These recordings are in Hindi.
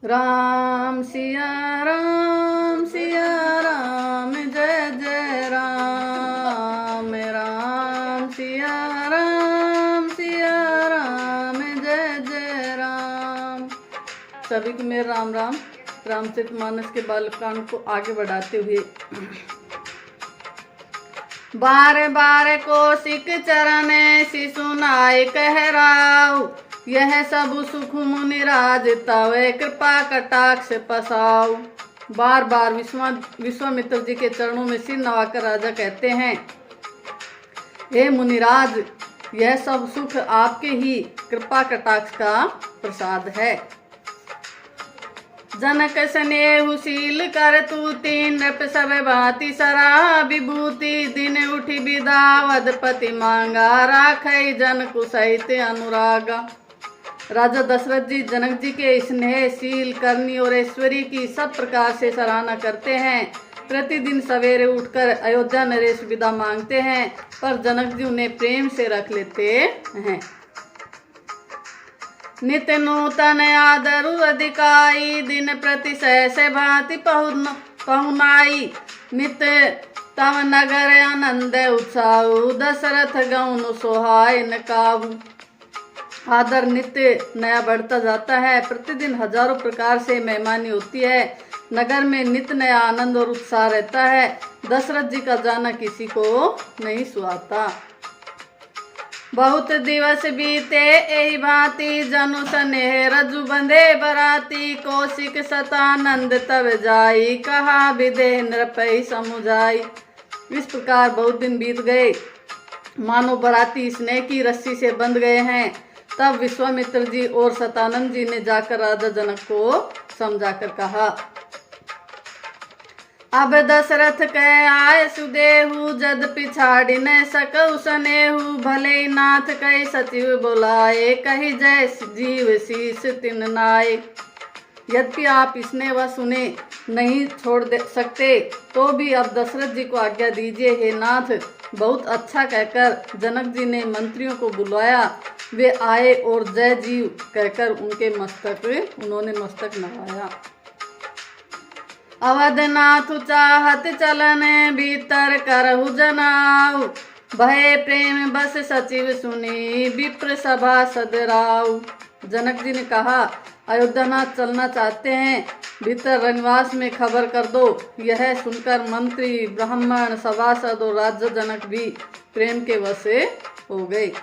राम सिया राम जय जय राम। राम सिया राम जय जय राम। सभी को मेरा राम राम। रामचरितमानस के बालकांड को आगे बढ़ाते हुए बार बार कौशिक चरण शिशु नाय कह राव, यह सब सुख मुनिराज तव कृपा कटाक्ष पसाऊ। बार बार विश्वामित्र जी के चरणों में सिर नवाकर राजा कहते हैं, हे मुनिराज, यह सब सुख आपके ही कृपा कटाक्ष का प्रसाद है। जनक स्नेहुशील कर तू तीन नृप सब भांति सरा विभूति, दिन उठी विदावदपति मांगा राखै जन कुसहित अनुरागा। राजा दशरथ जी जनक जी के स्नेहशील करनी और ऐश्वर्य की सब प्रकार से सराहना करते हैं। प्रतिदिन सवेरे उठकर अयोध्या नरेश विदा मांगते हैं, पर जनक जी उन्हें प्रेम से रख लेते हैं। नित्य नूतन आदरु अधिकाई, दिन प्रति सहसे भांति पहुनाई। नित्य तव नगर आनंद उत्साहु, दशरथ गौन सोहाय न काहू। आदर नित्य नया बढ़ता जाता है। प्रतिदिन हजारों प्रकार से मेहमानी होती है। नगर में नित्य नया आनंद और उत्साह रहता है। दशरथ जी का जाना किसी को नहीं सुहाता। बहुत दिवस बीते एहि भांति, जनु स्नेह रजु बंधे बराती। कौशिक सतानंद तब जाई, कहा विदेह नृपै समुझाई। इस प्रकार बहुत दिन बीत गए, मानो बराती स्नेह की रस्सी से बंध गए हैं। तब विश्वामित्र जी और सतानंद जी ने जाकर राजा जनक को समझाकर कहा, अब दशरथ कह आए सुदेहु, जद पिछाड़ी न सकऊ सनेहु। भले नाथ कह सचिव बुलाए, कही जय जीव शीस तिन नाये। यद्यपि आप इसने व सुने नहीं छोड़ दे सकते, तो भी अब दशरथ जी को आज्ञा दीजिए। हे नाथ, बहुत अच्छा कहकर जनक जी ने मंत्रियों को बुलाया। वे आए और जय जीव कहकर उन्होंने मस्तक नवाया। अवधनाथ चाहत चलन, भीतर करहु जनाऊ। भय प्रेम बस सचिव सुनी, विप्र सभा सदराऊ। जनक जी ने कहा, अयोध्यानाथ चलना चाहते हैं, भीतर रंगवास में खबर कर दो। यह सुनकर मंत्री, ब्राह्मण, सभासद और राज्य जनक भी प्रेम के वश हो गए।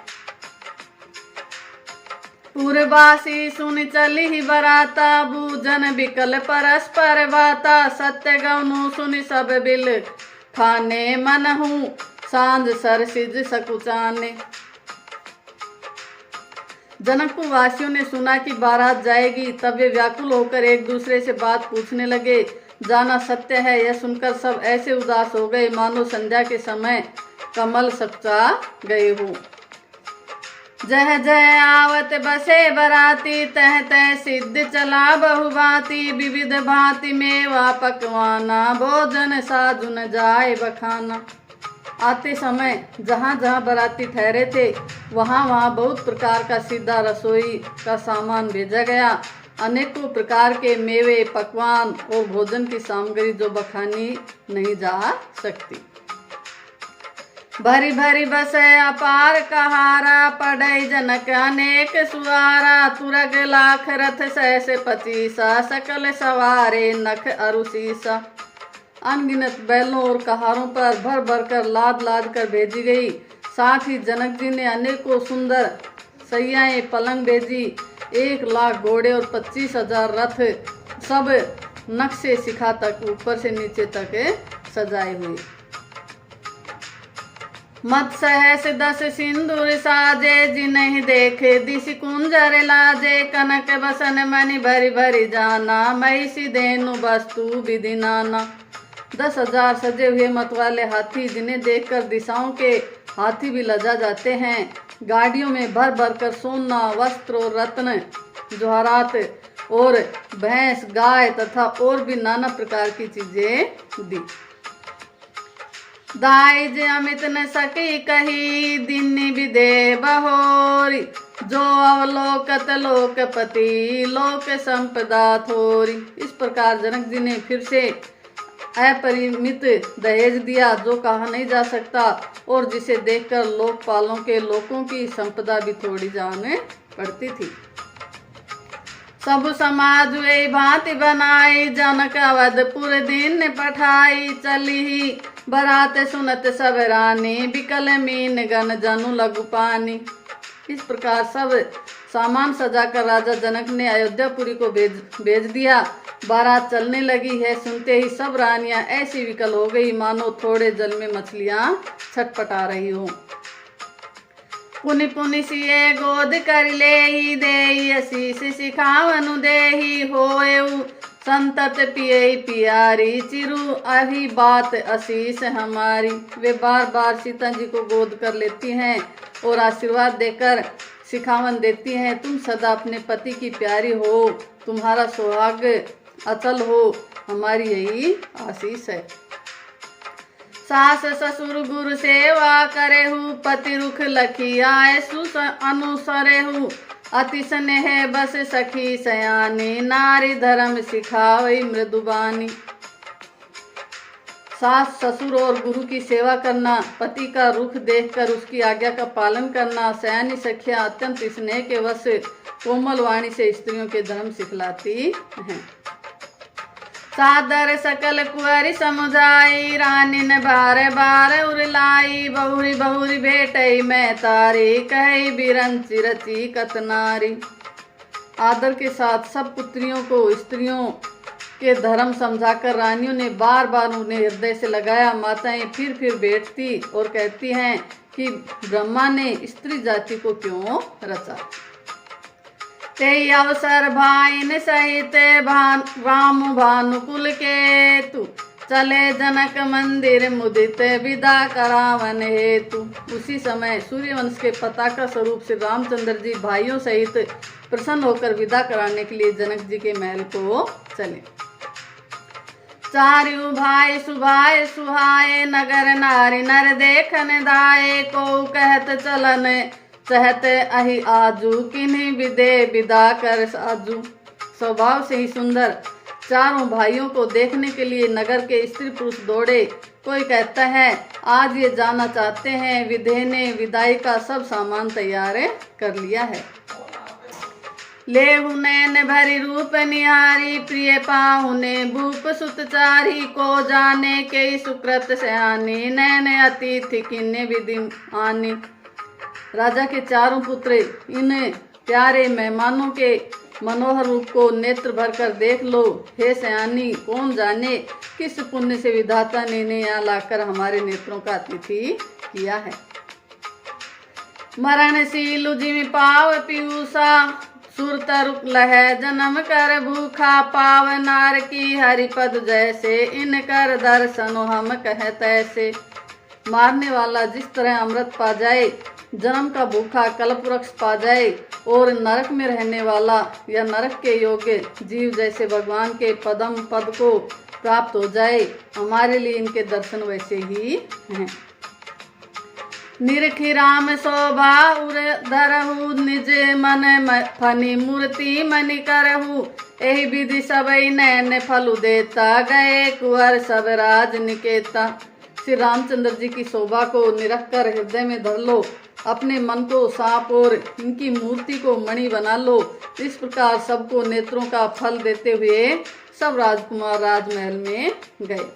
पूर्वासी सुन चली ही बराता, बूझन बिकल परस्पर बाता। सत्य गौनु सुनि सब बिल खाने, मनहु सांझ सर सिज सकुचाने। जनकपुर वासियों ने सुना कि बारात जाएगी, तब वे व्याकुल होकर एक दूसरे से बात पूछने लगे। जाना सत्य है, यह सुनकर सब ऐसे उदास हो गए मानो संध्या के समय कमल सचा गए हो। जह जय आवत बसे बराती, तह तह सिद्ध चला बहुभांति। विविध भांति मेवा पकवाना, भोजन साजुन जाए बखाना। आते समय जहाँ जहाँ बराती ठहरे थे, वहाँ वहाँ बहुत प्रकार का सीधा रसोई का सामान भेजा गया। अनेकों प्रकार के मेवे, पकवान और भोजन की सामग्री जो बखानी नहीं जा सकती। भरी भरी बस अपार कहारा, पढ़ई जनक अनेक सुवारा। तुरग लाख रथ सहस पचीसा, सकल सवारे नख अरुशीसा। अनगिनत बैलों और कहारों पर भर भर कर लाद लाद कर भेजी गई। साथ ही जनक जी ने अनेकों सुंदर सैयाएं पलंग भेजी। 1,00,000 घोड़े और 25,000 रथ, सब नक्शे शिखा तक ऊपर से नीचे तक सजाए हुए। मत सहस 10 सिंदूर साजे, जिन्हि देखे दिश कुंजर लाजे। कनक बसन मणि भरी भरी जाना, महिषी धेनु वस्तु विधि नाना। 10,000 सजे हुए मत वाले हाथी, जिन्हें देखकर दिशाओं के हाथी भी लजा जाते हैं। गाड़ियों में भर भर कर सोना, वस्त्र और रत्न, जवाहरात और भैंस, गाय तथा और भी नाना प्रकार की चीजें दी। दाइज अमित न सकी कही, दिन विदे बहोरी। जो अवलोकत लोकपति लोक संपदा थोरी। इस प्रकार जनक जी ने फिर से अपरिमित दहेज दिया जो कहा नहीं जा सकता और जिसे देखकर लोकपालों के लोगों की संपदा भी थोड़ी जाने पड़ती थी। सब समाज वे भांति बनाई जनक अवधपुर दिन पठाई। चली ही बरात सुनत सब रानी बिकल मीन गन जनु लघु पानी। इस प्रकार सब सामान सजाकर राजा जनक ने अयोध्यापुरी को भेज दिया। बारात चलने लगी है, सुनते ही सब रानियां ऐसी विकल हो गई मानो थोड़े जल में मछलियां छटपटा रही हो। पुनि पुनि सिए गोद कर ले ही देई आशीष सिखावनु देही होएऊ संतत पिए पियारी चिरु अही बात आशीष हमारी। वे बार बार सीता जी को गोद कर लेती हैं और आशीर्वाद देकर सिखावन देती हैं, तुम सदा अपने पति की प्यारी हो, तुम्हारा सुहाग अचल हो, हमारी यही आशीष है। सास ससुर गुरु सेवा करेहु पति रुख लखी आए सुस अनुसरेहु अति स्नेह बस सखी सयानी नारी धर्म सिखावई मृदुबानी। सास ससुर और गुरु की सेवा करना, पति का रुख देखकर उसकी आज्ञा का पालन करना, सयानी सखियां अत्यंत स्नेह के वश कोमल वाणी से स्त्रियों के धर्म सिखलाती हैं। सादर सकल कुंवरी समुझाई रानी ने बार बार उरलाई बहुरी बहुरी भेटई मैं तारी कही बिरंची रची कतनारी। आदर के साथ सब पुत्रियों को स्त्रियों के धर्म समझाकर रानियों ने बार बार उन्हें हृदय से लगाया। माताएं फिर बैठती और कहती हैं कि ब्रह्मा ने स्त्री जाति को क्यों रचा। ते अवसर भाइन सहित राम भानुकुल के तू चले जनक मंदिर मुदित विदा करावन हेतु। उसी समय सूर्यवंश के पताका स्वरूप श्री रामचंद्र जी भाइयों सहित प्रसन्न होकर विदा कराने के लिए जनक जी के महल को चले। चारु भाई सुभाए सुहाए नगर नारी नर देखन दाए को कहत चलन चहत अहि आजू किन्हीं विदे विदा कर साजू। स्वभाव से ही सुंदर चारों भाइयों को देखने के लिए नगर के स्त्री पुरुष दौड़े। कोई कहता है आज ये जाना चाहते हैं, विधे ने विदाई का सब सामान तैयार कर लिया है। लेहु नैन भरी रूप निहारी प्रिय पाहुने भूप सुतचारी को जाने के सुकृत सयानी नैन अतिथि किन्ने विधि आनी। राजा के चारों पुत्र इन प्यारे मेहमानों के मनोहर रूप को नेत्र भर कर देख लो। हे सयानी, कौन जाने किस पुण्य से विधाता ने इन्हें यहाँ लाकर हमारे नेत्रों का अतिथि किया है। मरणशील जिमि पाव पीयूषा सुरतरुक लह जन्म कर भूखा पाव नार की हरिपद जैसे इनकर दर्शनो हम कहत ऐसे। मारने वाला जिस तरह अमृत पा जाए, जन्म का भूखा कल्पवृक्ष पा जाए और नरक में रहने वाला या नरक के योग्य जीव जैसे भगवान के पदम पद को प्राप्त हो जाए, हमारे लिए इनके दर्शन वैसे ही हैं। निरखी राम शोभा उर धरहु निज मन फनी मूर्ति मनि करहु एहि विधि सबई नैन फलु देता गए कुंवर सब राज निकेता। श्री रामचंद्र जी की शोभा को निरख कर हृदय में धर लो, अपने मन को सांप और इनकी मूर्ति को मणि बना लो। इस प्रकार सबको नेत्रों का फल देते हुए सब राजकुमार राजमहल में गए।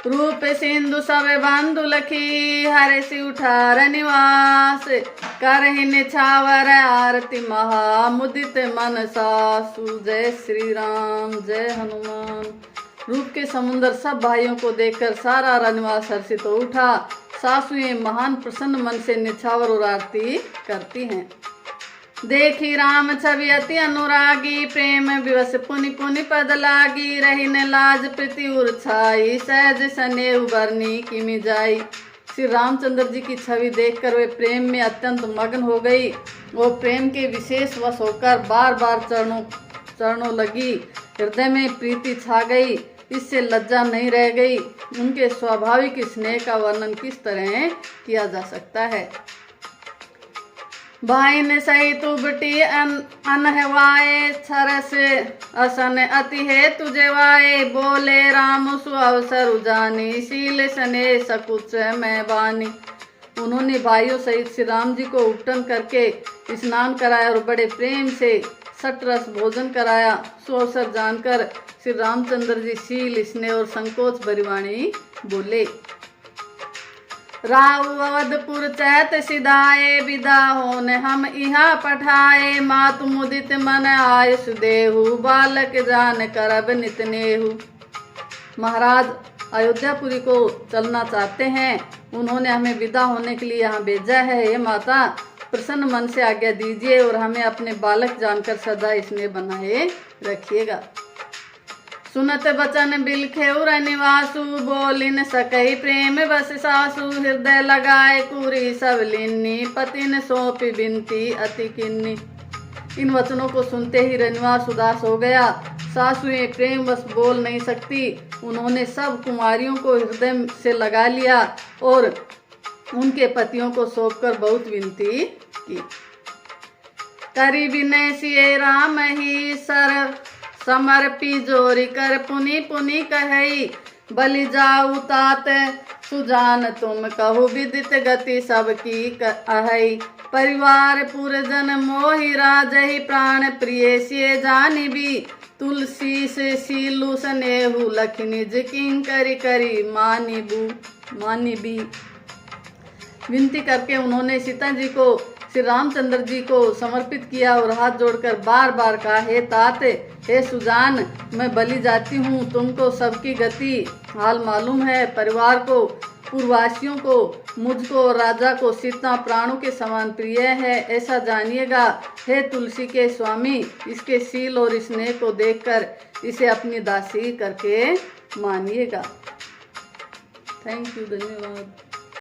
रूप सिंधु सब बंधु लखी हर्षि उठार निवास करहि निछावर आरती महा मुदित मन सासु। जय श्री राम, जय हनुमान। रूप के समुद्र सब भाइयों को देखकर सारा रनिवास हर्षित हो उठा। सासुएं महान प्रसन्न मन से निछावर और आरती करती हैं। देखी राम छवि अति अनुरागी प्रेम विवश पुनि पुनि पद लागी रही न लाज प्रीति उर्छाई सहज सने उबरनी किमि जाई। श्री रामचंद्र जी की छवि देखकर वे प्रेम में अत्यंत मग्न हो गई। वो प्रेम के विशेष वश होकर बार बार चरणों लगी। हृदय में प्रीति छा गई, इससे लज्जा नहीं रह गई। उनके स्वाभाविक स्नेह का वर्णन किस तरह किया जा सकता है। भाई ने सही तुबटी अनहवाए छरस असन अति है तुझे वाए बोले राम सुअवसर उजानी शील सने सकुच मैं बानी। उन्होंने भाइयों सहित श्री राम जी को उपटन करके स्नान कराया और बड़े प्रेम से सटरस भोजन कराया। सुअवसर जानकर श्री रामचंद्र जी शील स्नेह और संकोच भरी वाणी बोले। राव अवधपुर चैत सिधाए विदा होन हम इहा पठाए मातु मुदित मन आयुष देहु बालक जान करब नित नेहु। महाराज अयोध्यापुरी को चलना चाहते हैं, उन्होंने हमें विदा होने के लिए यहाँ भेजा है। हे माता प्रसन्न मन से आज्ञा दीजिए और हमें अपने बालक जानकर सदा स्नेह बनाए रखिएगा। सुनत बचन बिलखेउर निवासु बोलिन सकई प्रेम बस सासु हृदय लगाए कुरी सब लिन्नी पतिन सौंपी बिनती अति किन्नी। इन वचनों को सुनते ही रनिवास उदास हो गया। सासुएं प्रेम बस बोल नहीं सकती। उन्होंने सब कुमारियों को हृदय से लगा लिया और उनके पतियों को सौंपकर बहुत विनती की। करी विनय सिए राम ही सर समर्पी जोरी कर पुनि पुनि कहई बलि जाऊ तात सुजान तुम कहु विदित गति सबकी अहई। परिवार पुरजन मोहि राजहि प्राण प्रिय सिए जानि भी तुलसी से सीलु सनेहु लखि निज किंकरी करी मानी भी। विनती करके उन्होंने सीता जी को श्री रामचंद्र जी को समर्पित किया और हाथ जोड़कर बार बार कहा, हे तात हे सुजान मैं बलि जाती हूँ, तुमको सबकी गति हाल मालूम है। परिवार को पूर्ववासियों को मुझको और राजा को सीता प्राणों के समान प्रिय है, ऐसा जानिएगा। हे तुलसी के स्वामी इसके शील और स्नेह को देखकर इसे अपनी दासी करके मानिएगा। थैंक यू, धन्यवाद।